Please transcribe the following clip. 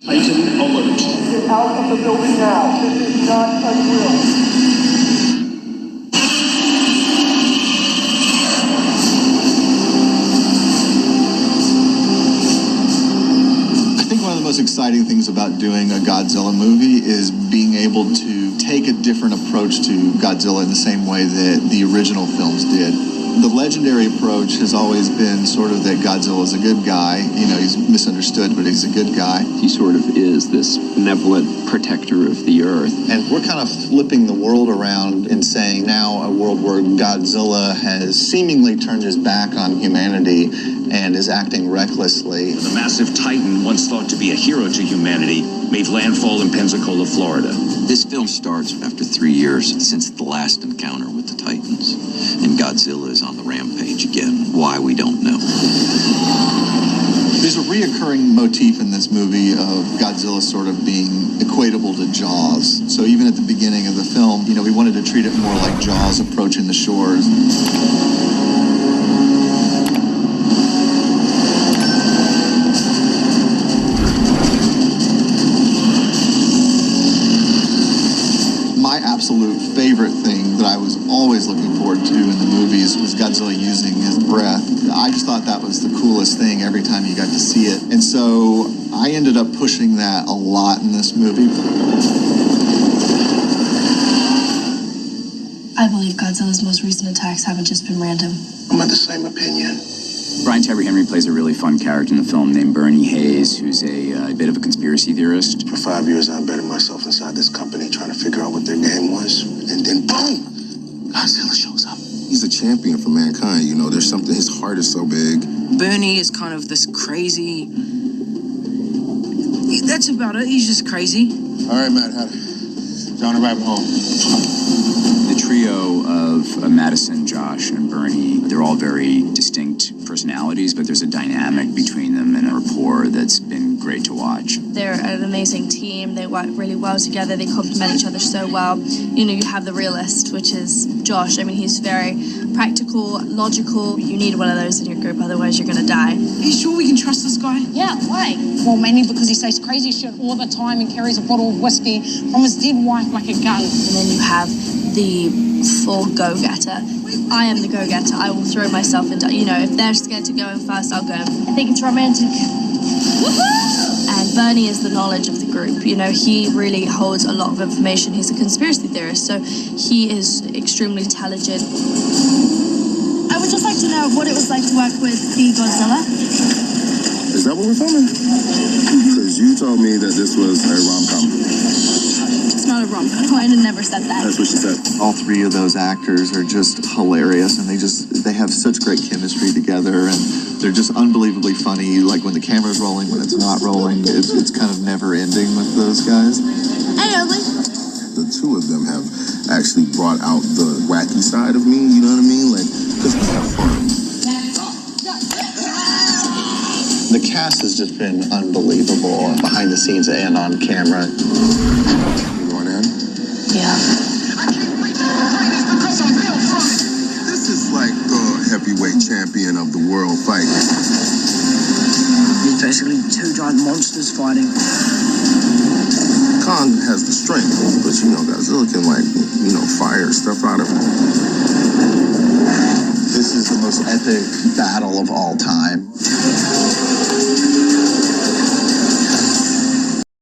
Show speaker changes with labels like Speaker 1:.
Speaker 1: Titan alert.
Speaker 2: Get out of the building now. This is not unreal.
Speaker 3: The most exciting things about doing a Godzilla movie is being able to take a different approach to Godzilla in the same way that the original films did. The legendary approach has always been sort of that Godzilla is a good guy. You know, he's misunderstood, but he's a good guy.
Speaker 4: He sort of is this benevolent protector of the Earth.
Speaker 3: And we're kind of flipping the world around and saying now a world where Godzilla has seemingly turned his back on humanity and is acting recklessly.
Speaker 1: The massive Titan, once thought to be a hero to humanity, made landfall in Pensacola, Florida.
Speaker 4: This film starts after 3 years since the last encounter with the Titans, and Godzilla is on the rampage again. Why, we don't know.
Speaker 3: There's a reoccurring motif in this movie of Godzilla sort of being equatable to Jaws. So even at the beginning of the film, you know, we wanted to treat it more like Jaws approaching the shores. My absolute favorite thing that I was always looking forward to in the movies was Godzilla using his breath. I just thought that was the coolest thing every time you got to see it. And so I ended up pushing that a lot in this movie.
Speaker 5: I believe Godzilla's most recent attacks haven't just been random.
Speaker 2: I'm of the same opinion.
Speaker 6: Brian Tyree Henry plays a really fun character in the film named Bernie Hayes, who's a bit of a conspiracy theorist.
Speaker 2: For 5 years, I embedded myself inside this company trying to figure out what their game was. And then, boom, Godzilla shows up.
Speaker 7: He's a champion for mankind. You know, there's something, his heart is so big.
Speaker 8: Bernie is kind of this crazy... That's about it. He's just crazy.
Speaker 7: All right, Matt, down a rabbit hole.
Speaker 6: The trio of Madison, Josh, and Bernie, they're all very distinct personalities, but there's a dynamic between them and a rapport that's been great to watch.
Speaker 5: They're an amazing team. They work really well together. They complement each other so well. You know, you have the realist, which is Josh. I mean, he's very practical, logical. You need one of those in your group, otherwise you're going to die.
Speaker 8: Are you sure we can trust this guy?
Speaker 9: Yeah, why? Well, mainly because he says crazy shit all the time and carries a bottle of whiskey from his dead wife like a gun.
Speaker 5: And then you have the full go-getter. I am the go-getter. I will throw myself into, you know, if they're scared to go in first, I'll go. I think it's romantic. And Bernie is the knowledge of the group. You know, he really holds a lot of information. He's a conspiracy theorist, so he is extremely intelligent.
Speaker 10: I would just like to know what it was like to work with the Godzilla.
Speaker 7: Is that what we're filming? Because you told me that this was a rom-com.
Speaker 10: It's not a rom-com. I never said that.
Speaker 7: That's what she said.
Speaker 3: All three of those actors are just hilarious, and they have such great chemistry together, and they're just unbelievably funny. Like when the camera's rolling, when it's not rolling, it's kind of never ending with those guys.
Speaker 10: Hey, Owen.
Speaker 7: The two of them have actually brought out the wacky side of me, you know what I mean? Like, because we have fun.
Speaker 3: The cast has just been unbelievable behind the scenes and on camera.
Speaker 7: You going in?
Speaker 5: Yeah.
Speaker 7: This is like the heavyweight champion of the world fight.
Speaker 8: It's basically two giant monsters fighting.
Speaker 7: Kong has the strength, but you know, Godzilla can fire stuff out of him.
Speaker 3: This is the most epic battle of all time.